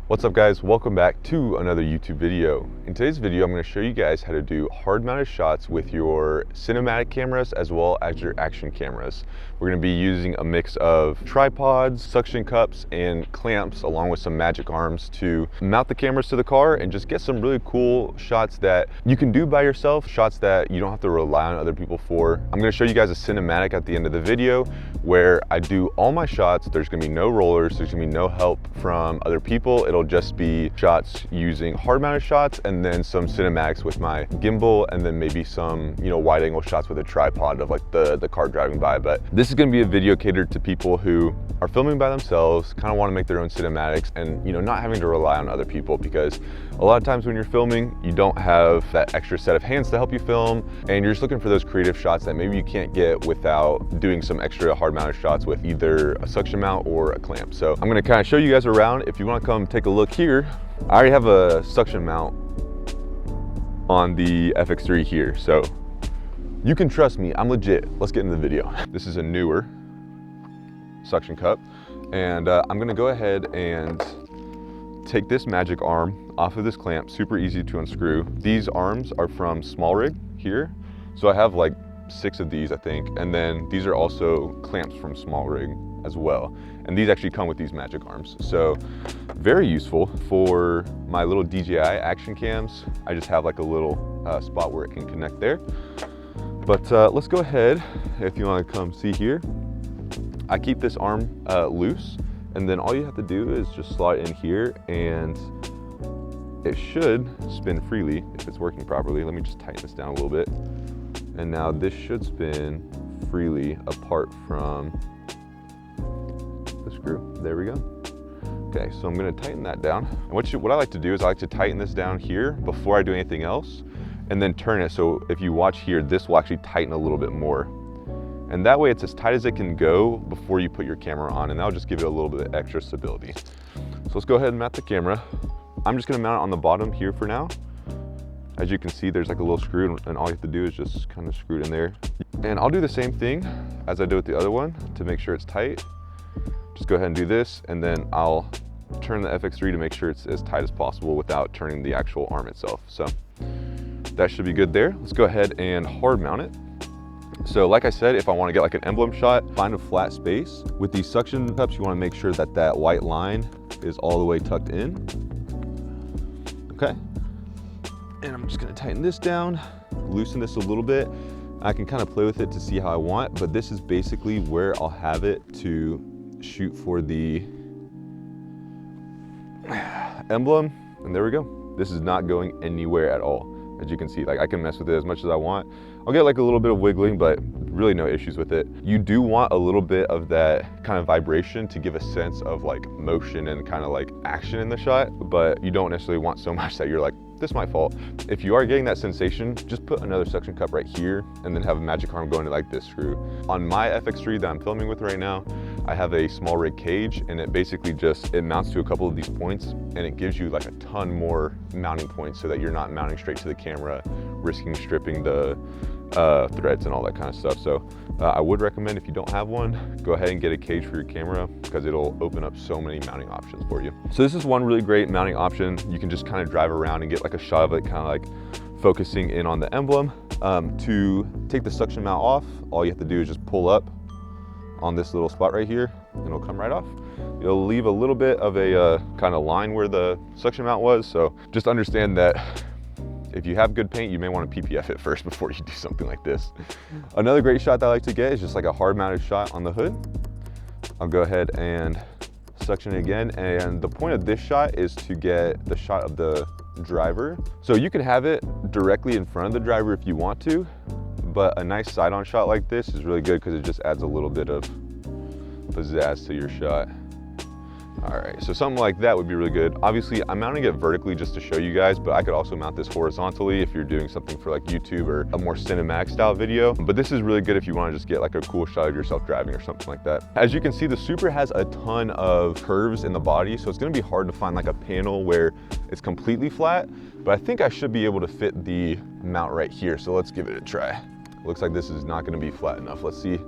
What's up guys, welcome back to another YouTube video. In today's video, I'm going to show you guys how to do hard mounted shots with your cinematic cameras as well as your action cameras. We're going to be using a mix of tripods, suction cups, and clamps along with some magic arms to mount the cameras to the car and just get some really cool shots that you can do by yourself, shots that you don't have to rely on other people for. I'm going to show you guys a cinematic at the end of the video where I do all my shots. There's going to be no rollers, there's going to be no help from other people. It'll just be shots using hard mounted shots and then some cinematics with my gimbal and then maybe some, wide angle shots with a tripod of like the car driving by. But this is going to be a video catered to people who are filming by themselves, kind of want to make their own cinematics and, not having to rely on other people, because a lot of times when you're filming, you don't have that extra set of hands to help you film and you're just looking for those creative shots that maybe you can't get without doing some extra hard mounted shots with either a suction mount or a clamp. So I'm going to kind of show you guys around. If you want to come take a look here, I already have a suction mount on the FX3 here, so you can trust me, I'm legit. Let's get into the video. This is a newer suction cup, and I'm gonna go ahead and take this magic arm off of this clamp. Super easy to unscrew. These arms are from Small Rig here, so I have like 6 of these, I think, and then these are also clamps from Small Rig as well, and these actually come with these magic arms, so very useful for my little DJI action cams. I just have like a little spot where it can connect there. But let's go ahead, if you want to come see here, I keep this arm loose, and then all you have to do is just slide in here and it should spin freely if it's working properly. Let me just tighten this down a little bit, and now this should spin freely apart from the screw. There we go. Okay, so I'm gonna tighten that down. And what I like to do is I like to tighten this down here before I do anything else, and then turn it. So if you watch here, this will actually tighten a little bit more. And that way it's as tight as it can go before you put your camera on, and that'll just give it a little bit of extra stability. So let's go ahead and mount the camera. I'm just gonna mount it on the bottom here for now. As you can see, there's like a little screw, and all you have to do is just kind of screw it in there. And I'll do the same thing as I did with the other one to make sure it's tight. Just go ahead and do this, and then I'll turn the FX3 to make sure it's as tight as possible without turning the actual arm itself. So that should be good there. Let's go ahead and hard mount it. So like I said, if I want to get like an emblem shot, find a flat space. With these suction cups, you want to make sure that that white line is all the way tucked in. Okay. And I'm just going to tighten this down, loosen this a little bit. I can kind of play with it to see how I want, but this is basically where I'll have it to shoot for the emblem, and there we go. This is not going anywhere at all. As you can see, like I can mess with it as much as I want. I'll get like a little bit of wiggling, but really no issues with it. You do want a little bit of that kind of vibration to give a sense of like motion and kind of like action in the shot, but you don't necessarily want so much that you're like, this might fall. If you are getting that sensation, just put another suction cup right here and then have a magic arm going to like this screw. On my FX3 that I'm filming with right now, I have a Small Rig cage, and it basically it mounts to a couple of these points, and it gives you like a ton more mounting points so that you're not mounting straight to the camera, risking stripping the threads and all that kind of stuff. So I would recommend, if you don't have one, go ahead and get a cage for your camera, because it'll open up so many mounting options for you. So this is one really great mounting option. You can just kind of drive around and get like a shot of it, kind of like focusing in on the emblem. To take the suction mount off, all you have to do is just pull up on this little spot right here, and it'll come right off. It'll leave a little bit of a kind of line where the suction mount was, so just understand that if you have good paint, you may want to PPF it first before you do something like this. Another great shot that I like to get is just like a hard mounted shot on the hood. I'll go ahead and suction it again, and the point of this shot is to get the shot of the driver. So you can have it directly in front of the driver if you want to, but a nice side-on shot like this is really good because it just adds a little bit of pizzazz to your shot. All right, so something like that would be really good. Obviously, I'm mounting it vertically just to show you guys, but I could also mount this horizontally if you're doing something for like YouTube or a more cinematic style video. But this is really good if you want to just get like a cool shot of yourself driving or something like that. As you can see, the Super has a ton of curves in the body, so it's going to be hard to find like a panel where it's completely flat, but I think I should be able to fit the mount right here. So let's give it a try. Looks like this is not going to be flat enough. Let's see.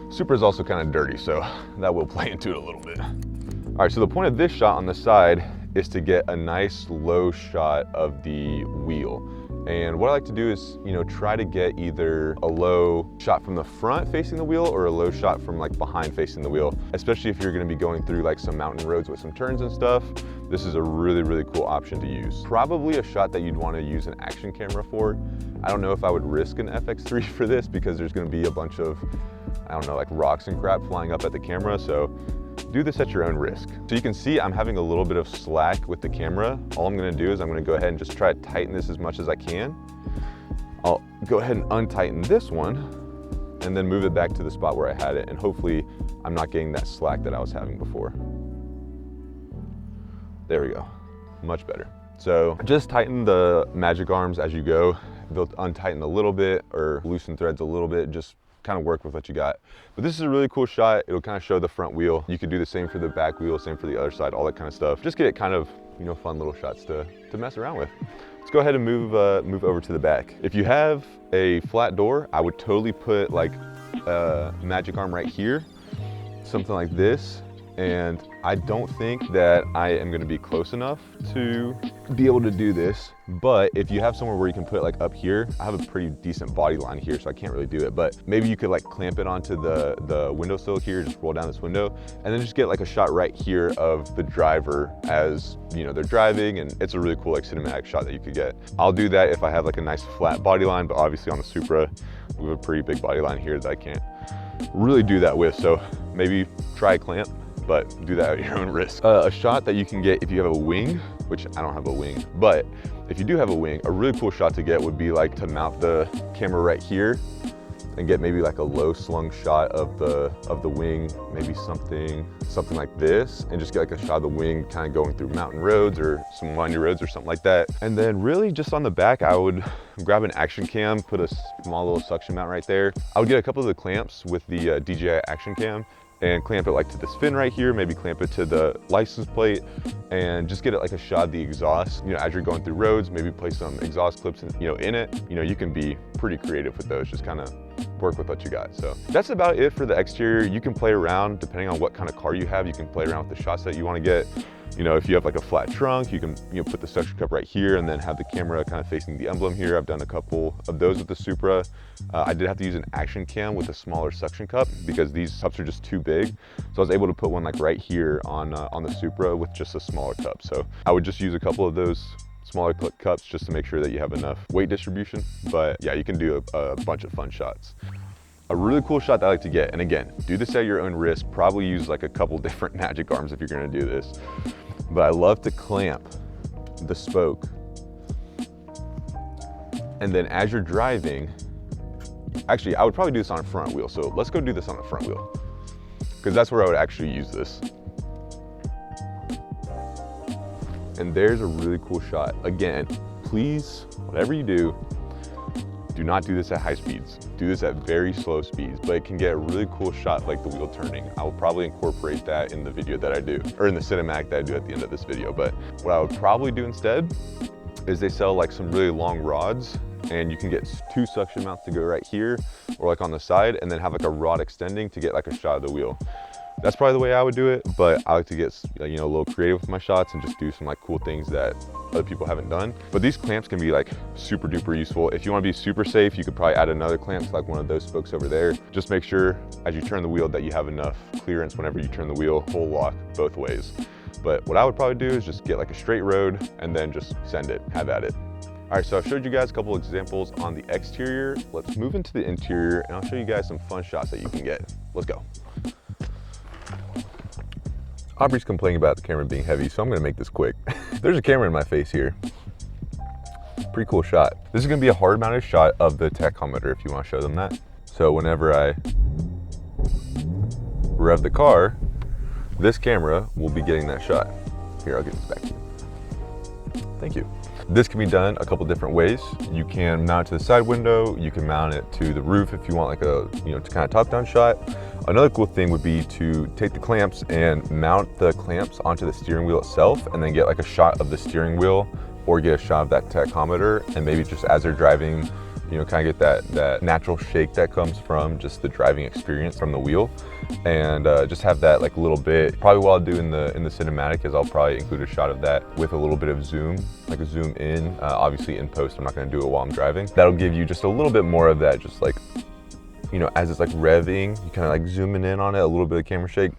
Super is also kind of dirty, so that will play into it a little bit. All right, so the point of this shot on the side is to get a nice low shot of the wheel. And what I like to do is, try to get either a low shot from the front facing the wheel or a low shot from like behind facing the wheel, especially if you're gonna be going through like some mountain roads with some turns and stuff. This is a really, really cool option to use. Probably a shot that you'd wanna use an action camera for. I don't know if I would risk an FX3 for this because there's gonna be a bunch of, I don't know, like rocks and crap flying up at the camera. So do this at your own risk. So you can see I'm having a little bit of slack with the camera. All I'm gonna do is I'm gonna go ahead and just try to tighten this as much as I can. I'll go ahead and untighten this one and then move it back to the spot where I had it. And hopefully I'm not getting that slack that I was having before. There we go, much better. So just tighten the magic arms as you go. They'll untighten a little bit or loosen threads a little bit, just kind of work with what you got. But this is a really cool shot. It'll kind of show the front wheel. You could do the same for the back wheel, same for the other side, all that kind of stuff. Just get kind of, fun little shots to mess around with. Let's go ahead and move over to the back. If you have a flat door, I would totally put like a magic arm right here, something like this. And I don't think that I am gonna be close enough to be able to do this. But if you have somewhere where you can put it like up here, I have a pretty decent body line here, so I can't really do it. But maybe you could like clamp it onto the windowsill here, just roll down this window, and then just get like a shot right here of the driver as they're driving, and it's a really cool like cinematic shot that you could get. I'll do that if I have like a nice flat body line, but obviously on the Supra, we have a pretty big body line here that I can't really do that with. So maybe try a clamp, but do that at your own risk. A shot that you can get if you have a wing, which I don't have a wing, but if you do have a wing, a really cool shot to get would be like to mount the camera right here and get maybe like a low slung shot of the wing, maybe something like this, and just get like a shot of the wing kind of going through mountain roads or some windy roads or something like that. And then really just on the back, I would grab an action cam, put a small little suction mount right there. I would get a couple of the clamps with the DJI action cam and clamp it like to this fin right here, maybe clamp it to the license plate, and just get it like a shot of the exhaust. As you're going through roads, maybe place some exhaust clips in it. You can be pretty creative with those, just kind of work with what you got. So that's about it for the exterior. You can play around depending on what kind of car you have. You can play around with the shots that you want to get. If you have like a flat trunk, you can put the suction cup right here and then have the camera kind of facing the emblem here. I've done a couple of those with the Supra. I did have to use an action cam with a smaller suction cup because these cups are just too big. So I was able to put one like right here on the Supra with just a smaller cup. So I would just use a couple of those smaller cups just to make sure that you have enough weight distribution. But yeah, you can do a bunch of fun shots. A really cool shot that I like to get, and again, do this at your own risk, probably use like a couple different magic arms if you're gonna do this. But I love to clamp the spoke. And then as you're driving, actually, I would probably do this on a front wheel. So let's go do this on a front wheel, because that's where I would actually use this. And there's a really cool shot. Again, please, whatever you do not do this at high speeds. Do this at very slow speeds, but it can get a really cool shot like the wheel turning. I will probably incorporate that in the video that I do, or in the cinematic that I do at the end of this video. But what I would probably do instead is they sell like some really long rods, and you can get 2 suction mounts to go right here or like on the side, and then have like a rod extending to get like a shot of the wheel. That's probably the way I would do it, but I like to get a little creative with my shots and just do some like cool things that other people haven't done. But these clamps can be like super duper useful. If you want to be super safe, you could probably add another clamp, like one of those spokes over there. Just make sure as you turn the wheel that you have enough clearance whenever you turn the wheel, full lock both ways. But what I would probably do is just get like a straight road and then just send it, have at it. All right, so I've showed you guys a couple examples on the exterior. Let's move into the interior and I'll show you guys some fun shots that you can get. Let's go. Aubrey's complaining about the camera being heavy, so I'm gonna make this quick. There's a camera in my face here. Pretty cool shot. This is gonna be a hard mounted shot of the tachometer if you wanna show them that. So whenever I rev the car, this camera will be getting that shot. Here, I'll get this back to you. Thank you. This can be done a couple different ways. You can mount it to the side window. You can mount it to the roof if you want like a, to kind of top-down shot. Another cool thing would be to take the clamps and mount the clamps onto the steering wheel itself, and then get like a shot of the steering wheel or get a shot of that tachometer, and maybe just as they're driving you know, kind of get that natural shake that comes from just the driving experience from the wheel, and just have that like a little bit. Probably what I'll do in the cinematic is I'll probably include a shot of that with a little bit of zoom, like a zoom in. Obviously in post, I'm not going to do it while I'm driving. That'll give you just a little bit more of that, just like, you know, as it's like revving, you kind of like zooming in on it, a little bit of camera shake.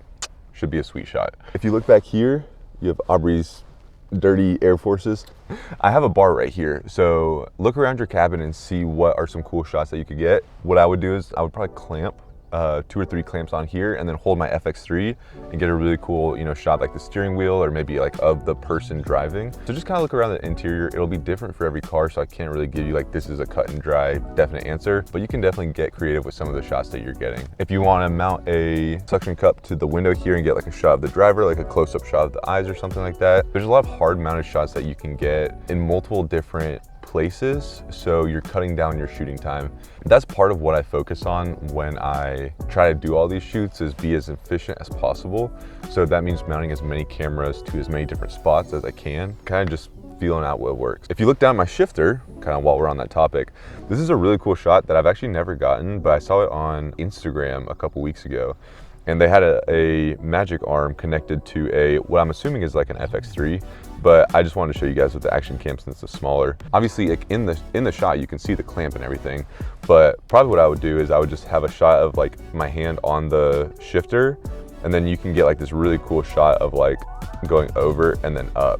Should be a sweet shot. If you look back here, you have Aubrey's dirty Air Forces. I have a bar right here, so look around your cabin and see what are some cool shots that you could get. What I would do is I would probably clamp 2 or 3 clamps on here and then hold my FX3 and get a really cool, you know, shot like the steering wheel or maybe like of the person driving. So just kind of look around the interior. It'll be different for every car, so I can't really give you like this is a cut and dry definite answer, but you can definitely get creative with some of the shots that you're getting. If you want to mount a suction cup to the window here and get like a shot of the driver, like a close-up shot of the eyes or something like that, there's a lot of hard mounted shots that you can get in multiple different places, so you're cutting down your shooting time. That's part of what I focus on when I try to do all these shoots, is be as efficient as possible. So that means mounting as many cameras to as many different spots as I can, kind of just feeling out what works. If you look down my shifter, kind of while we're on that topic, this is a really cool shot that I've actually never gotten, but I saw it on Instagram a couple weeks ago. And they had a magic arm connected to a, what I'm assuming is like an FX3, but I just wanted to show you guys with the action cam since it's smaller. Obviously, like in the shot, you can see the clamp and everything, but probably what I would do is I would just have a shot of like my hand on the shifter, and then you can get like this really cool shot of like going over and then up,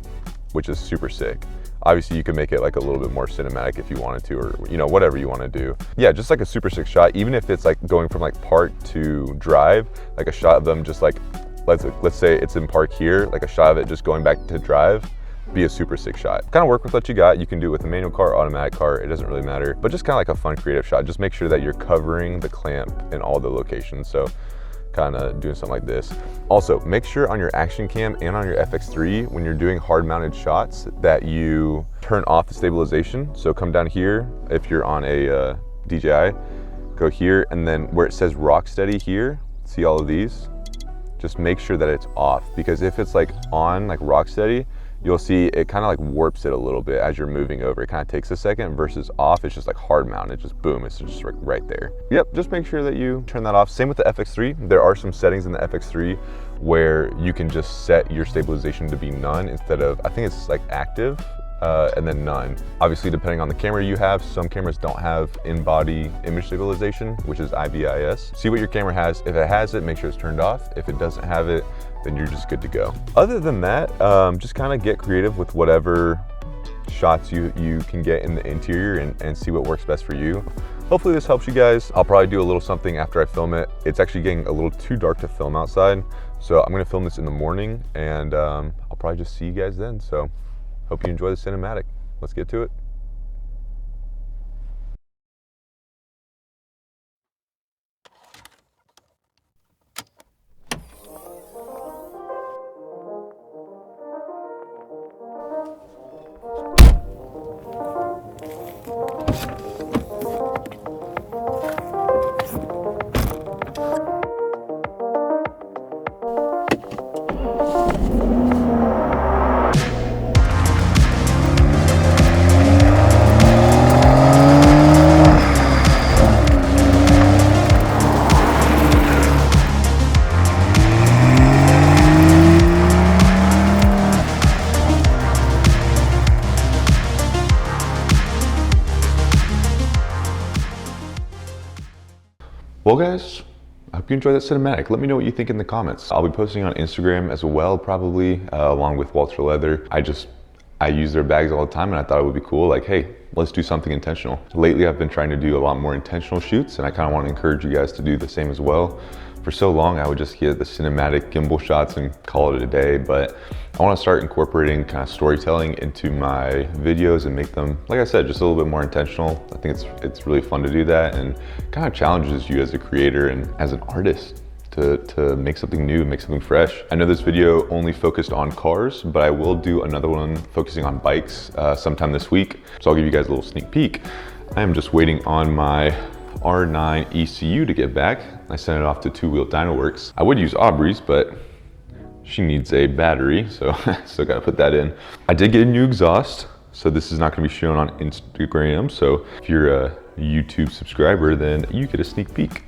which is super sick. Obviously, you can make it like a little bit more cinematic if you wanted to, or, you know, whatever you want to do. Yeah, just like a super sick shot, even if it's like going from like park to drive, like a shot of them just like, let's say it's in park here, like a shot of it just going back to drive, be a super sick shot. Kind of work with what you got. You can do it with a manual car, automatic car, it doesn't really matter, but just kind of like a fun creative shot. Just make sure that you're covering the clamp in all the locations. So kind of doing something like this. Also, make sure on your action cam and on your FX3, when you're doing hard mounted shots, that you turn off the stabilization. So come down here, if you're on a DJI, go here, and then where it says rock steady here, see all of these? Just make sure that it's off, because if it's like on, like rock steady, you'll see it kind of like warps it a little bit as you're moving over. It kind of takes a second, versus off, it's just like hard mounted, just boom, it's just right there. Yep, just make sure that you turn that off. Same with the FX3. There are some settings in the FX3 where you can just set your stabilization to be none instead of, I think it's like active, and then none. Obviously, depending on the camera you have, some cameras don't have in-body image stabilization, which is IBIS. See what your camera has. If it has it, make sure it's turned off. If it doesn't have it, then you're just good to go. Other than that, just kind of get creative with whatever shots you can get in the interior and see what works best for you. Hopefully this helps you guys. I'll probably do a little something after I film it. It's actually getting a little too dark to film outside, so I'm gonna film this in the morning, and I'll probably just see you guys then. So hope you enjoy the cinematic. Let's get to it. Well guys, I hope you enjoyed that cinematic. Let me know what you think in the comments. I'll be posting on Instagram as well, probably, along with Walter Leather. I use their bags all the time, and I thought it would be cool, like, hey, let's do something intentional. Lately, I've been trying to do a lot more intentional shoots, and I kind of want to encourage you guys to do the same as well. For so long, I would just get the cinematic gimbal shots and call it a day, but I want to start incorporating kind of storytelling into my videos and make them, like I said, just a little bit more intentional. I think it's really fun to do that, and kind of challenges you as a creator and as an artist to make something new, make something fresh. I know this video only focused on cars, but I will do another one focusing on bikes sometime this week. So I'll give you guys a little sneak peek. I am just waiting on my R9 ECU to get back. I sent it off to Two Wheel Dyno Works. I would use Aubrey's, but she needs a battery, so still gotta put that in. I did get a new exhaust, So this is not gonna be shown on Instagram. So if you're a YouTube subscriber, then you get a sneak peek.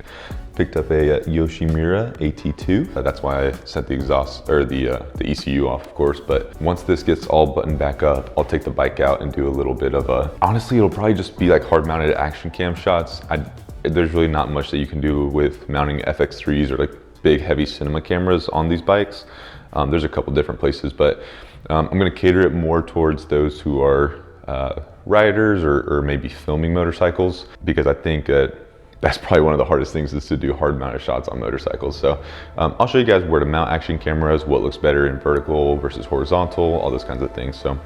Picked up a Yoshimura AT2. That's why I set the exhaust, or the ECU off, of course. But once this gets all buttoned back up, I'll take the bike out and do a little bit of honestly, it'll probably just be like hard mounted action cam shots. There's really not much that you can do with mounting FX3s or like big heavy cinema cameras on these bikes. There's a couple different places, but I'm gonna cater it more towards those who are riders or maybe filming motorcycles, because I think that's probably one of the hardest things is to do hard mounted shots on motorcycles. So I'll show you guys where to mount action cameras, what looks better in vertical versus horizontal, all those kinds of things. So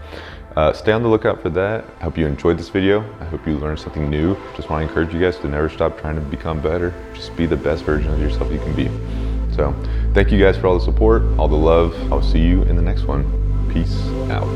stay on the lookout for that. I hope you enjoyed this video. I hope you learned something new. Just want to encourage you guys to never stop trying to become better. Just be the best version of yourself you can be. So thank you guys for all the support, all the love. I'll see you in the next one. Peace out.